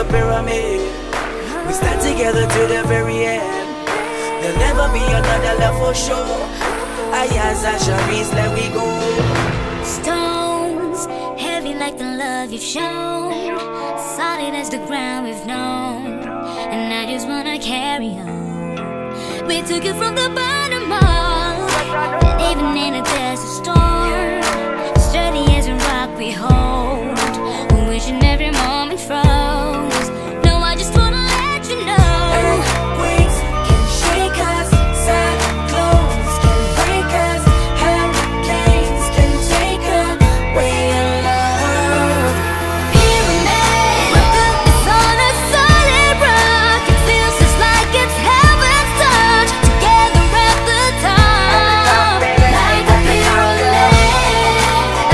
a pyramid. We stand together to the very end. There'll never be another love for sure. Ayaz and Sharice, let we go. Stones, heavy like the love you've shown, solid as the ground we've known, and I just wanna carry on. We took it from the bottom up, and even in a desert storm, sturdy as a rock we hold, when wishing every moment froze. No, I just wanna let you know. Earthquakes can shake us, cyclones can break us, hurricanes can take away your love. Pyramid, we're built on a solid rock. It feels just like it's heaven's touch. Together at the top, like a pyramid.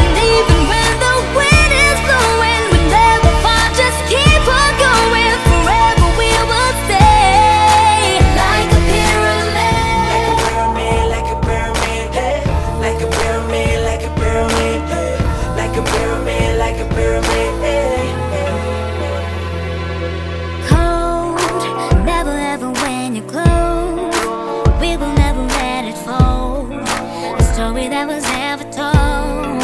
And even when the wind is blowing, we never fall, just keep on going. Forever we will stay like a pyramid. Like a pyramid, hey. Like a pyramid, like a pyramid, hey. Like a pyramid, like a pyramid, hey. Cold, never ever when you're close. We will never let it fold. A story that was never told.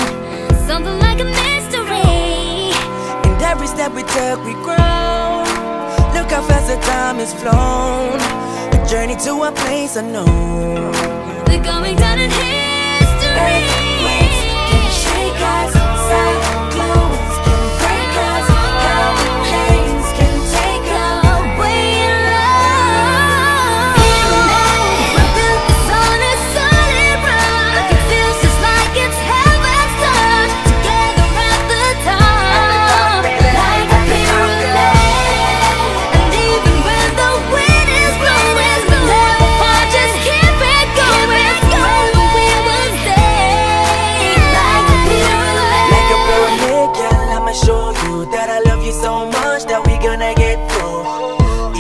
Something like a mystery. And every step we took, we grow. Look how fast the time has flown. A journey to a place unknown. We're going down in history. Earthquakes can shake us, cyclones can break us, hurricanes can take Away in love. We're built on a solid rock. It feels just like it's heaven's touch. Together at the top, like a pyramid. And even when the wind is blowing, we'll never fall, just keep it going. Forever we will stay like a pyramid. like a pyramid, girl. I'ma show you that I love you so much that we gonna get through.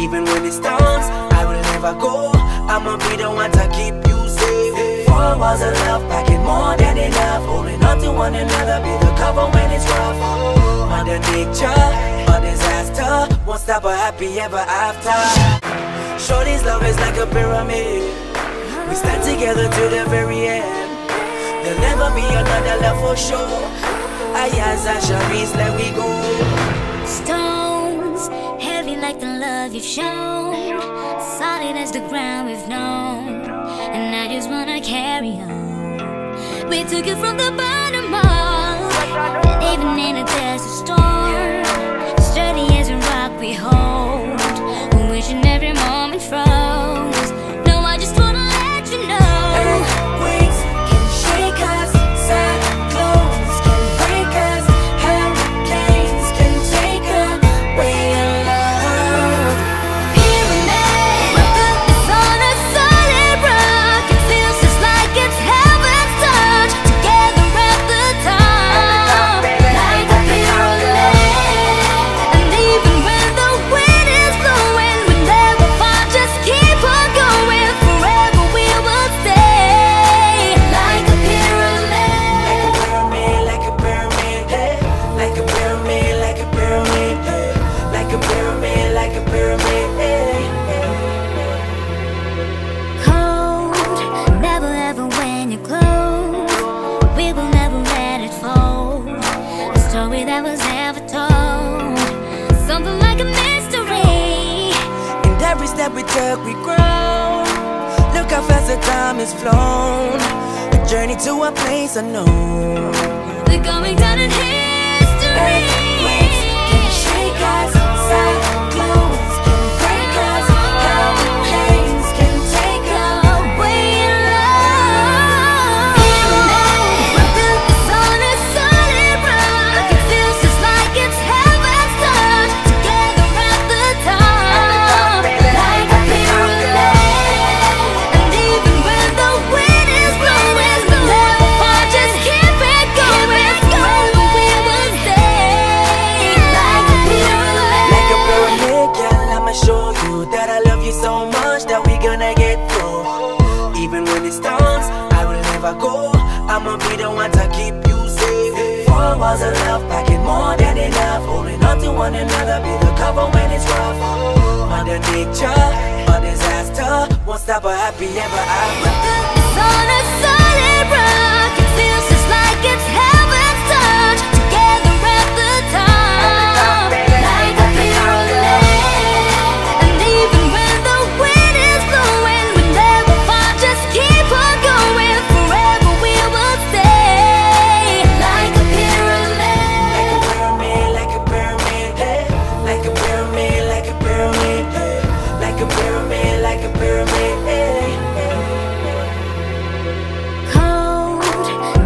Even when it storms, I will never go. I'ma be the one to keep you safe. 4 walls of love, packing more than enough. Holding on to one another, be the cover when it's rough. Mother nature, a disaster, won't stop a happy ever after. Shorty's love is like a pyramid. We stand together to the very end. There'll never be another love for sure. Ayaz and Sharice, let we go. Stones, heavy like the love you've shown, solid as the ground we've known, and I just wanna carry on. We took it from the bottom up, and even in a desert storm, sturdy as a rock we hold, when wishing every moment froze. No, I just wanna let you know. Earthquakes can shake us, cyclones can break us, hurricanes can take away your love. Pyramid, we're built on a solid rock. It feels just like it's heaven's touch. Together at the top, like a pyramid. And even when the wind is blowing, we never fall, just keep on going. Forever we will stay like a pyramid. Like a pyramid, hey. Like a pyramid, like a pyramid, hey. Like a pyramid, like a pyramid, hey. Cold, never ever when you're close. We will never let it fold. A story that was never told. Something like a mystery. And every step we took, we grow. Look how fast the time has flown. A journey to a place unknown. We're going down in history. Earthquakes can shake us, cyclones can break us, hurricanes can take Away in love. We're built on a solid rock. It feels just like it's heaven's touch. Together at the top, like a pyramid. And even when the wind is blowing, we'll never fall, just keep it going. Forever we will stay like a pyramid. like a pyramid, girl. I'ma show you that I love you so much that we gonna get through. Even when it storms, I will never go. I'ma be the one to keep you safe. Four walls of love, packing more than enough, holding on to one another, be the cover when it's rough. Mother Nature, a disaster, won't stop a happy ever after. It's on a solid rock. It feels just like it's heaven's touch. Together at the top, like a pyramid. And even when the wind is blowing, we never fall, just keep on going. Forever we will stay like a pyramid. Like a pyramid, hey. Like a pyramid, like a pyramid, hey. Like a pyramid, like a pyramid, hey. Cold,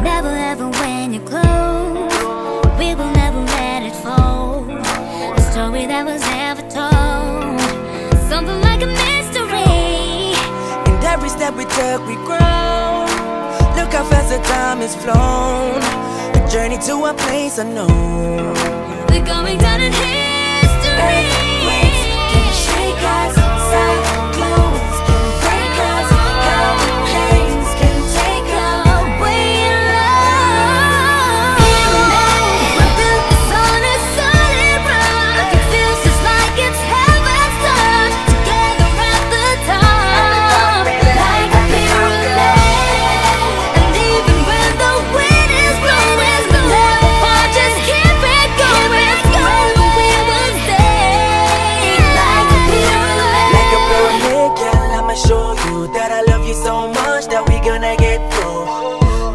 never ever when you're close. We will never let it fold. A story that was never told. Something like a mystery. And every step we took, we grow. Look how fast the time has flown. A journey to a place unknown. We're going down in history. Earthquakes can shake us, cyclones can break us, hurricanes can take us. Away in love. We're built this on a solid rock. It feels just like it's heaven's touch. Together at the top, like a pyramid. And even when the wind is blowing, we never fall, just keep it going. Forever we will stay like a pyramid. Like a pyramid, girl, I'ma show you that I love you so much that we gonna get through.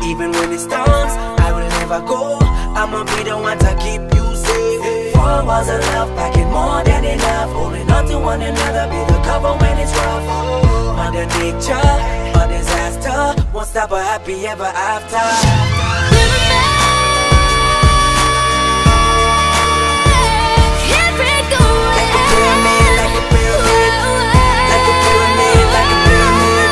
Even when it storms, I will never go. I'ma be the one to keep you safe. Four walls of love, packing more than enough, holding on to one another, be the cover when it's rough. Mother Nature, a disaster, won't stop a happy ever after. Keep it going. Like a pyramid, like a pyramid, like a pyramid, like a pyramid.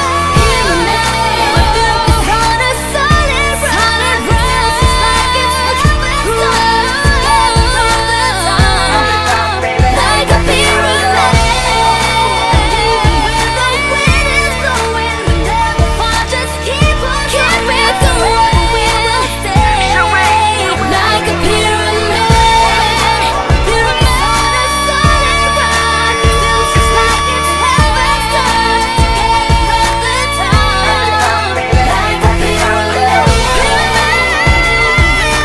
We're built this on a solid rock. Feels just like it's heaven's touch. Like a pyramid. When the wind is blowing, we never fall, just keep on going. We will stay like a pyramid. Pyramid on a solid rock. Feels just like it's heaven's touch. Together at the top, like a pyramid. When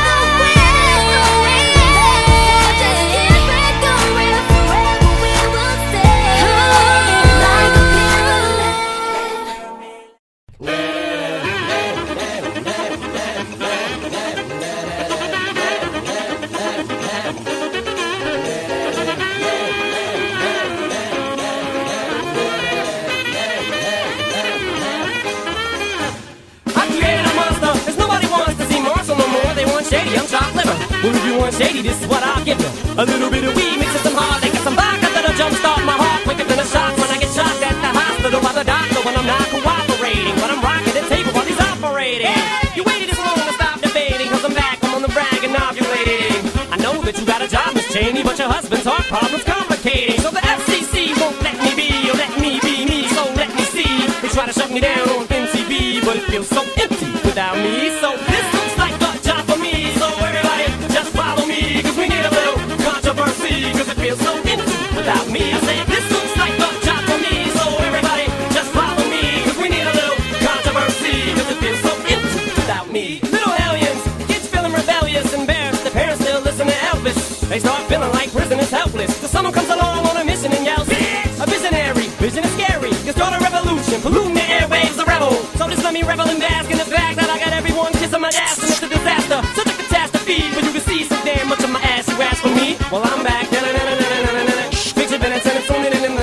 the wind is blowing, we never fall, just keep it going. Forever we will stay like a pyramid. I created a monster, cause nobody wants to see Marshall no more. They want shady, I'm chopped liver. Well, if you want shady, this is what I'll give you. A little bit of weed, mix with some hard, they get some vodka that'll jumpstart my heart quicker than a shot when I get shocked at the hospital by the doctor when I'm not cooperating. When I'm rocking the table while he's operating. You waited this long to stop debating, cause I'm back, I'm on the brag and ovulating. I know that you got a job, Miss Cheney, but your husband's heart problem's complicating. So the FCC won't let me be, or let me be me, so let me see. They try to shut me down on MTV, but it feels so empty without me. So this looks like a job for me. So everybody just follow me, cause we need a little controversy, cause it feels so empty without me. I say this looks like a job for me. So everybody just follow me, cause we need a little controversy, cause it feels so empty without me. Little hellions, kids feeling rebellious, embarrassed, the parents still listen to Elvis. They start feeling like prisoners helpless, till someone comes along on a mission and yells, a visionary, vision is scary, you start a revolution, polluting the airwaves, a rebel. So just let me revel and bask in the fact that I got everyone kissing my ass, and it's a disaster, such a catastrophe. But you can see so damn much of my ass you ask for me. Well, I'm back. Picture been attended soon and in a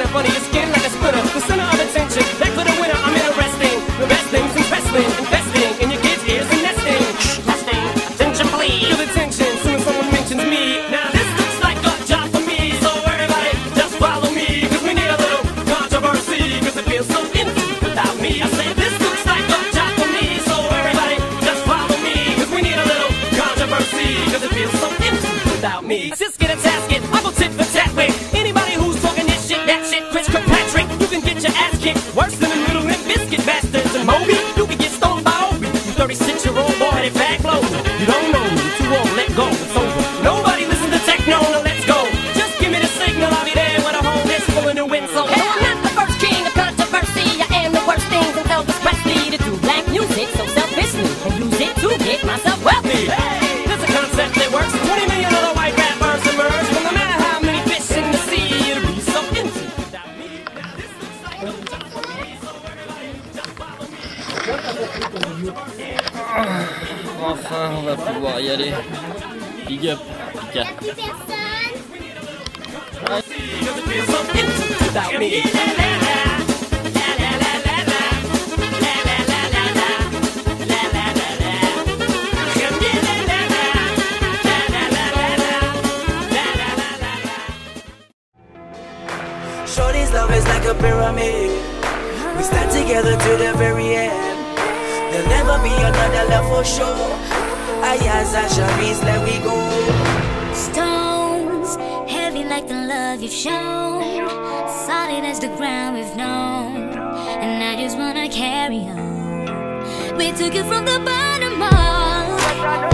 funny skin like a splitter. The center of attention, that could have winner. I'm interesting. The best things in wrestling, investing in your kids' ears and nesting. Testing, attention please. Feel the tension soon as someone mentions me. Now this looks like a job for me. So everybody just follow me, cause we need a little controversy, cause it feels so empty without me. I say this looks like a job for me. So everybody just follow me, cause we need a little controversy, cause it feels so empty without me. Just get a tasket, I go tit for tat with anybody who's talking this shit, that shit. Chris Kirkpatrick, you can get your ass kicked worse than the Little Limp Bizkit bastards. And Moby, you can get stoned by Obi, you 36-year-old boy headed back blows. You don't know Enfin, on va pouvoir y aller. Big up, Pika. Shorty's love is like a pyramid. We stand together to the very end. There'll never be another love for sure. Ayaz and Sharice, let we go. Stones, heavy like the love you've shown, solid as the ground we've known, and I just wanna carry on. We took it from the bottom up,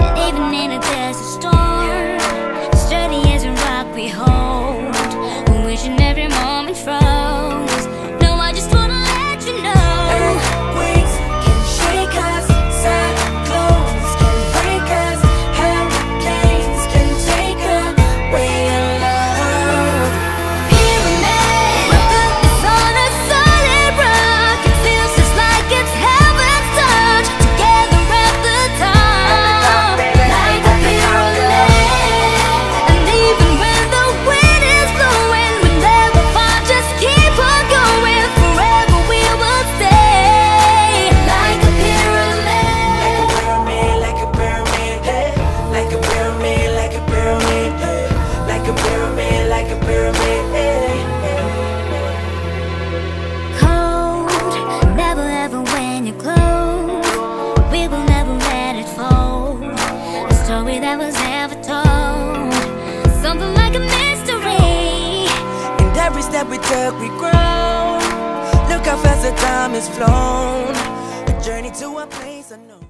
and even in a desert storm, sturdy as a rock we hold, wishing every moment froze. No, I just wanna let you know, Earthquakes can shake us, cyclones can break us, hurricanes can take away our love. pyramid, we're built this on a solid rock. It feels just like it's heaven's touch, together at the top, like a pyramid. And even when the wind is blowing, we never fall, just keep on going. Forever we will stay, like a pyramid. Like a pyramid, hey. Like a pyramid, like a pyramid, hey. Like a pyramid, like a pyramid, hey. Cold, never ever when you're close, we will never let it fold. A story that was never told, something like a mystery. And every step we took, we grow. Look how fast the time has flown. A journey to a place unknown.